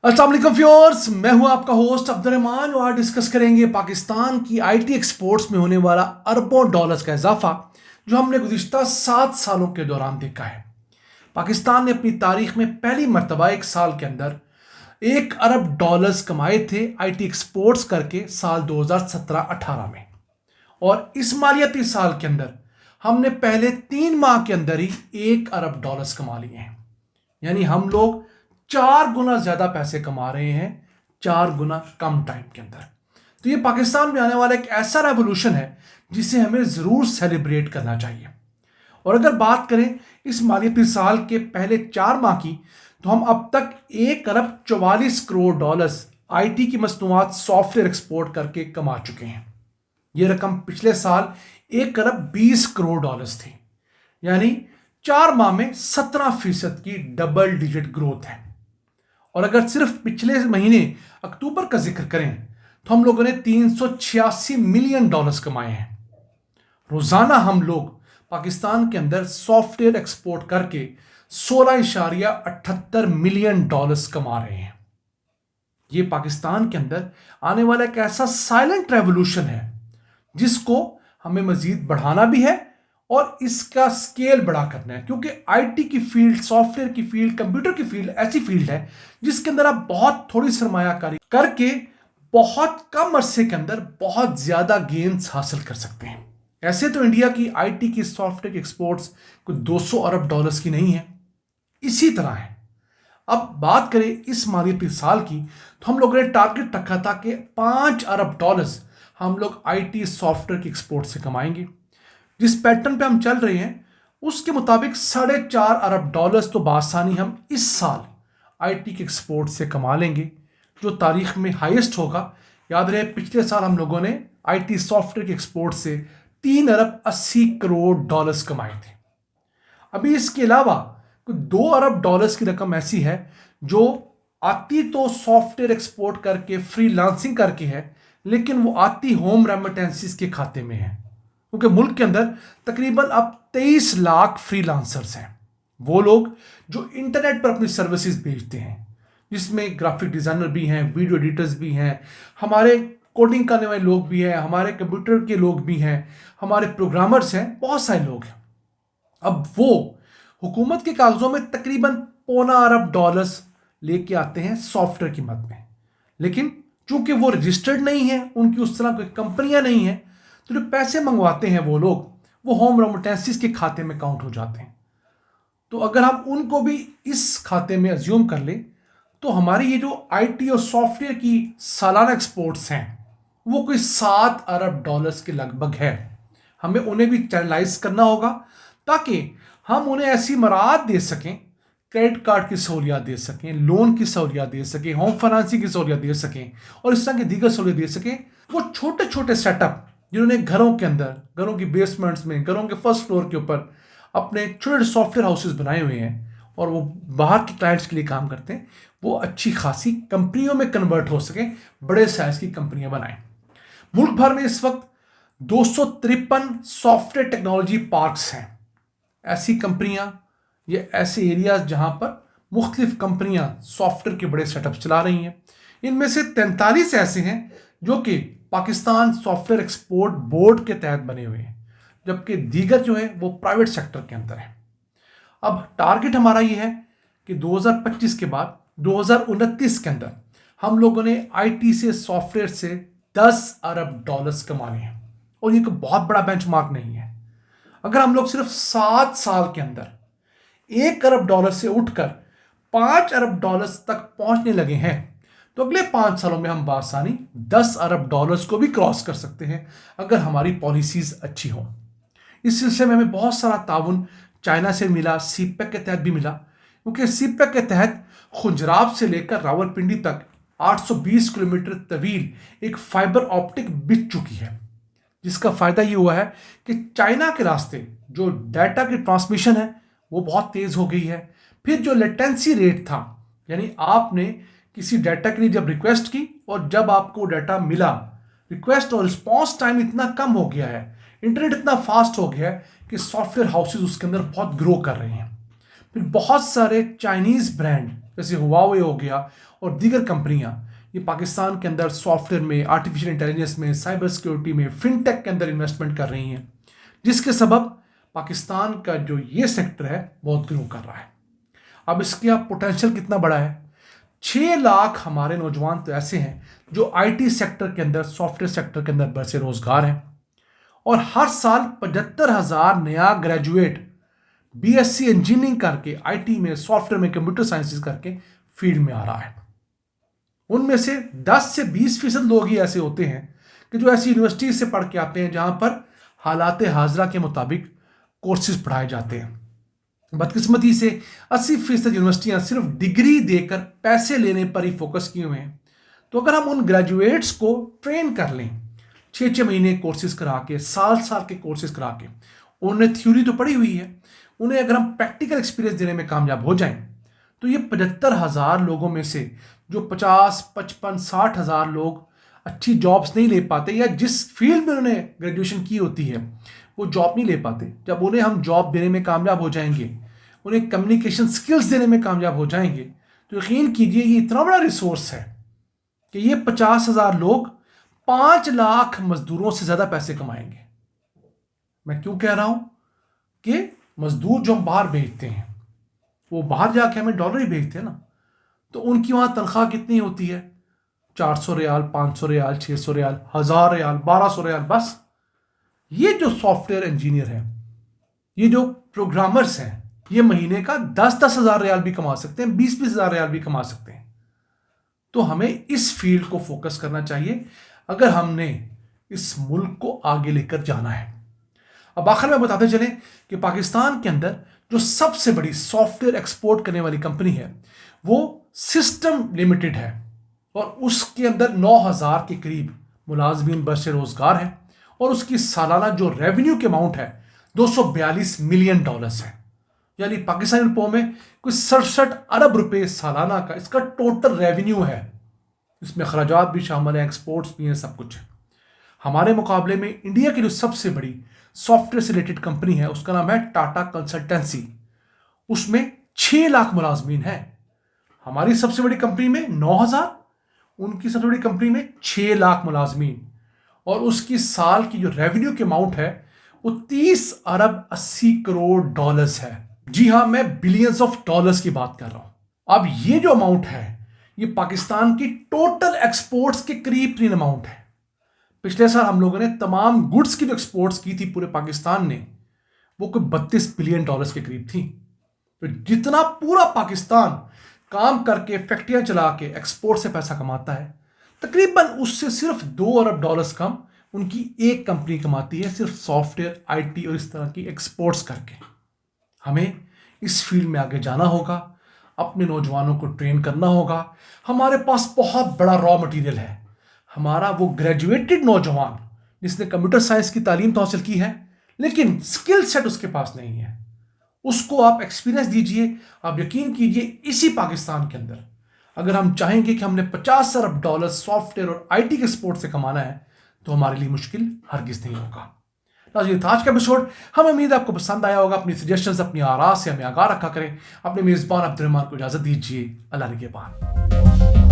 अस्सलाम वालेकुम व्यूअर्स, मैं हूं आपका होस्ट अब्दुर्रहमान और आज डिस्कस करेंगे पाकिस्तान की आईटी एक्सपोर्ट्स में होने वाला अरबों डॉलर्स का इजाफा जो हमने गुज़िश्ता 7 सालों के दौरान देखा है। पाकिस्तान ने अपनी तारीख में पहली मर्तबा एक साल के अंदर 1 अरब डॉलर्स कमाए थे आईटी एक्सपोर्ट्स करके साल 2017-18 में, और इस मालियाती साल के अंदर हमने पहले 3 माह के अंदर ही 1 अरब डॉलर्स कमा लिए हैं। यानी हम लोग 4 गुना ज्यादा पैसे कमा रहे हैं 4 गुना कम टाइम के अंदर। तो ये पाकिस्तान में आने वाला एक ऐसा रेवोल्यूशन है जिसे हमें जरूर सेलिब्रेट करना चाहिए। और अगर बात करें इस मालियाती साल के पहले 4 माह की, तो हम अब तक 1 अरब 44 करोड़ डॉलर्स आईटी की मसनूआत सॉफ्टवेयर एक्सपोर्ट करके कमा चुके हैं। ये रकम पिछले साल 1 अरब 20 करोड़ डॉलर्स थी। यानी 4 माह में 17% की डबल डिजिट ग्रोथ है। और अगर सिर्फ पिछले महीने अक्टूबर का जिक्र करें तो हम लोगों ने 386 मिलियन डॉलर्स कमाए हैं। रोजाना हम लोग पाकिस्तान के अंदर सॉफ्टवेयर एक्सपोर्ट करके 16.78 मिलियन डॉलर्स कमा रहे हैं। ये पाकिस्तान के अंदर आने वाला एक ऐसा साइलेंट रेवोल्यूशन है जिसको हमें मजीद बढ़ाना भी है और इसका स्केल बड़ा करना है, क्योंकि आईटी की फील्ड, सॉफ्टवेयर की फील्ड, कंप्यूटर की फील्ड ऐसी फील्ड है जिसके अंदर आप बहुत थोड़ी सरमायाकारी करके बहुत कम अरसे के अंदर बहुत ज्यादा गेन्स हासिल कर सकते हैं। ऐसे तो इंडिया की आईटी की सॉफ्टवेयर की एक्सपोर्ट्स कुछ 200 अरब डॉलर्स की नहीं है, इसी तरह है। अब बात करें इस मालियाती साल की, तो हम लोगों ने टारगेट रखा था कि 5 अरब डॉलर्स हम लोग आईटी सॉफ्टवेयर की एक्सपोर्ट से कमाएंगे। जिस पैटर्न पे हम चल रहे हैं उसके मुताबिक 4.5 अरब डॉलर्स तो बासानी हम इस साल आईटी के एक्सपोर्ट से कमा लेंगे, जो तारीख में हाईएस्ट होगा। याद रहे पिछले साल हम लोगों ने आईटी सॉफ्टवेयर के एक्सपोर्ट से 3 अरब 80 करोड़ डॉलर्स कमाए थे। अभी इसके अलावा कुछ 2 अरब डॉलर्स की रकम ऐसी है जो आती तो सॉफ्टवेयर एक्सपोर्ट करके फ्रीलांसिंग करके है, लेकिन वो आती होम रेमिटेंसीज के खाते में है, क्योंकि मुल्क के अंदर तकरीबन अब 23 लाख फ्रीलांसर्स हैं। वो लोग जो इंटरनेट पर अपनी सर्विसेज बेचते हैं, जिसमें ग्राफिक डिजाइनर भी हैं, वीडियो एडिटर्स भी हैं, हमारे कोडिंग करने वाले लोग भी हैं, हमारे कंप्यूटर के लोग भी हैं, हमारे प्रोग्रामर्स हैं, बहुत सारे लोग हैं। अब वो हुकूमत के कागजों में तकरीबन 0.25 अरब डॉलर्स लेके आते हैं सॉफ्टवेयर की मद में, लेकिन चूंकि वो रजिस्टर्ड नहीं है, उनकी उस तरह कोई कंपनियां नहीं है, तो जो पैसे मंगवाते हैं वो लोग, वो होम रेमिटेंसीज के खाते में काउंट हो जाते हैं। तो अगर हम उनको भी इस खाते में अज्यूम कर लें, तो हमारी ये जो आईटी और सॉफ्टवेयर की सालाना एक्सपोर्ट्स हैं वो कोई 7 अरब डॉलर्स के लगभग है। हमें उन्हें भी चैनलाइज करना होगा ताकि हम उन्हें ऐसी मराहत दे सकें, क्रेडिट कार्ड की सहूलियत दे सकें, लोन की सहूलियत दे सकें, होम फाइनेंसिंग की सहूलियत दे सकें और इस तरह की दीगर सहूलियत दे सकें। वो छोटे छोटे सेटअप जिन्होंने घरों के अंदर, घरों की बेसमेंट्स में, घरों के फर्स्ट फ्लोर के ऊपर अपने छोटे सॉफ्टवेयर हाउसेस बनाए हुए हैं और वो बाहर के क्लाइंट्स के लिए काम करते हैं, वो अच्छी खासी कंपनियों में कन्वर्ट हो सके, बड़े साइज की कंपनियां बनाएं। मुल्क भर में इस वक्त 253 सॉफ्टवेयर टेक्नोलॉजी पार्क्स हैं। ऐसी कंपनियां, ये ऐसे एरियाज जहां पर मुख्तलिफ कंपनियां सॉफ्टवेयर के बड़े सेटअप चला रही हैं। इनमें से 43 ऐसे हैं जो कि पाकिस्तान सॉफ्टवेयर एक्सपोर्ट बोर्ड के तहत बने हुए हैं, जबकि दीगर जो है वो प्राइवेट सेक्टर के अंदर है। अब टारगेट हमारा ये है कि 2025 के बाद 2029 के अंदर हम लोगों ने आईटी से, सॉफ्टवेयर से 10 अरब डॉलर्स कमाने हैं, और ये कोई बहुत बड़ा बेंचमार्क नहीं है। अगर हम लोग सिर्फ 7 साल के अंदर 1 अरब डॉलर से उठकर 5 अरब डॉलर्स तक पहुंचने लगे हैं, तो अगले 5 सालों में हम बासानी 10 अरब डॉलर्स को भी क्रॉस कर सकते हैं अगर हमारी पॉलिसीज अच्छी हों। इस सिलसिले में हमें बहुत सारा ताउन चाइना से मिला, सीपेक के तहत भी मिला, क्योंकि सीपेक के तहत खुजराब से लेकर रावलपिंडी तक 820 किलोमीटर तवील एक फाइबर ऑप्टिक बिछ चुकी है, जिसका फायदा ये हुआ है कि चाइना के रास्ते जो डाटा की ट्रांसमिशन है वो बहुत तेज हो गई है। फिर जो लेटेंसी रेट था, यानी आपने किसी डाटा के लिए जब रिक्वेस्ट की और जब आपको डाटा मिला, रिक्वेस्ट और रिस्पॉन्स टाइम इतना कम हो गया है, इंटरनेट इतना फास्ट हो गया है कि सॉफ्टवेयर हाउसेज उसके अंदर बहुत ग्रो कर रहे हैं। फिर बहुत सारे चाइनीज ब्रांड جیسے ہواوے ہو گیا اور دیگر کمپنیاں، یہ پاکستان کے اندر سافٹ ویئر میں، آرٹیفیشل انٹیلیجنس میں، سائبر سیکیورٹی میں، فن ٹیک کے اندر انویسٹمنٹ کر رہی ہیں، جس کے سبب پاکستان کا جو یہ سیکٹر ہے بہت گرو کر رہا ہے۔ اب اس کا پوٹینشیل کتنا بڑا ہے؟ 6 لاکھ ہمارے نوجوان تو ایسے ہیں جو آئی ٹی سیکٹر کے اندر، سافٹ ویئر سیکٹر کے اندر برسر روزگار ہیں، اور ہر سال 75,000 نیا graduate B S C engineering کر کے آئی ٹی میں، سافٹ ویئر میں، کمپیوٹر سائنسز کر کے فیلڈ میں آ رہا ہے۔ ان میں سے 10 سے 20% لوگ ہی ایسے ہوتے ہیں کہ جو ایسی یونیورسٹی سے پڑھ کے آتے ہیں جہاں پر حالات حاضرہ کے مطابق کورسز پڑھائے جاتے ہیں۔ بدقسمتی سے 80% یونیورسٹیاں صرف ڈگری دے کر پیسے لینے پر ہی فوکس کیے ہوئے ہیں۔ تو اگر ہم ان گریجویٹس کو ٹرین کر لیں 6 مہینے کورسز کرا کے، سال کے کورسز کرا کے، انہوں نے تھیوری تو پڑھی ہوئی ہے، انہیں اگر ہم پریکٹیکل ایکسپیرینس دینے میں کامیاب ہو جائیں تو یہ 75,000 لوگوں میں سے جو 50، 55، 60,000 لوگ اچھی جابس نہیں لے پاتے، یا جس فیلڈ میں انہوں نے گریجویشن کی ہوتی ہے وہ جاب نہیں لے پاتے، جب انہیں ہم جاب دینے میں کامیاب ہو جائیں گے، انہیں کمیونیکیشن سکلز دینے میں کامیاب ہو جائیں گے، تو یقین کیجئے یہ اتنا بڑا ریسورس ہے کہ یہ 50,000 لوگ 5 لاکھ مزدوروں سے زیادہ پیسے کمائیں گے۔ میں کیوں کہہ رہا ہوں کہ مزدور جو ہم باہر بھیجتے ہیں وہ باہر جا کے ہمیں ڈالر ہی بھیجتے ہیں نا، تو ان کی وہاں تنخواہ کتنی ہوتی ہے؟ 400 ریال، 500 ریال، 600 ریال، 1000 ریال، 1200 ریال بس۔ یہ جو سافٹ ویئر انجینئر ہیں، یہ جو پروگرامرز ہیں، یہ مہینے کا 10,000 ریال بھی کما سکتے ہیں، 20,000 ریال بھی کما سکتے ہیں۔ تو ہمیں اس فیلڈ کو فوکس کرنا چاہیے اگر ہم نے اس ملک کو آگے لے کر جانا ہے۔ اب آخر میں بتاتے چلیں کہ پاکستان کے اندر جو سب سے بڑی سافٹ ویئر ایکسپورٹ کرنے والی کمپنی ہے وہ سسٹم لمیٹڈ ہے، اور اس کے اندر 9,000 کے قریب ملازمین برسر روزگار ہیں، اور اس کی سالانہ جو ریونیو کے اماؤنٹ ہے $242 ملین ہے، یعنی پاکستانی روپوں میں کوئی 67 ارب روپے سالانہ کا اس کا ٹوٹل ریونیو ہے۔ اس میں اخراجات بھی شامل ہیں، ایکسپورٹس بھی ہیں، سب کچھ ہے۔ ہمارے مقابلے میں انڈیا کی جو سب سے بڑی سافٹ ویئر سے ریلیٹڈ کمپنی ہے اس کا نام ہے ٹاٹا کنسلٹنسی، اس میں 6 لاکھ ملازمین ہیں۔ ہماری سب سے بڑی کمپنی میں 9,000، ان کی سب سے بڑی کمپنی میں 6 لاکھ ملازمین، اور اس کی سال کی جو ریونیو کے اماؤنٹ ہے وہ 30 ارب 80 کروڑ ڈالرز ہے۔ جی ہاں، میں بلینز آف ڈالرز کی بات کر رہا ہوں۔ اب یہ جو اماؤنٹ ہے یہ پاکستان کی ٹوٹل ایکسپورٹس کے قریب ترین اماؤنٹ ہے۔ پچھلے سال ہم لوگوں نے تمام گڈس کی جو ایکسپورٹس کی تھی پورے پاکستان نے، وہ کوئی 32 بلین ڈالرز کے قریب تھی۔ تو جتنا پورا پاکستان کام کر کے، فیکٹریاں چلا کے ایکسپورٹ سے پیسہ کماتا ہے، تقریباً اس سے صرف 2 ارب ڈالرز کم ان کی ایک کمپنی کماتی ہے، صرف سافٹ ویئر، آئی ٹی اور اس طرح کی ایکسپورٹس کر کے۔ ہمیں اس فیلڈ میں آگے جانا ہوگا، اپنے نوجوانوں کو ٹرین کرنا ہوگا۔ ہمارے پاس بہت بڑا را مٹیریل ہے، ہمارا وہ گریجویٹڈ نوجوان جس نے کمپیوٹر سائنس کی تعلیم تو حاصل کی ہے لیکن سکل سیٹ اس کے پاس نہیں ہے، اس کو آپ ایکسپیرینس دیجئے۔ آپ یقین کیجئے اسی پاکستان کے اندر اگر ہم چاہیں گے کہ ہم نے 50 ارب ڈالر سافٹ ویئر اور آئی ٹی کے سپورٹ سے کمانا ہے تو ہمارے لیے مشکل ہرگز نہیں ہوگا۔ ناظرین، آج کا ایپیسوڈ ہمیں امید ہے آپ کو پسند آیا ہوگا۔ اپنی سجیشنز، اپنی آراء سے ہمیں آگاہ رکھا کریں۔ اپنے میزبان عبد الرحمان کو اجازت دیجیے۔ اللہ نگہبان۔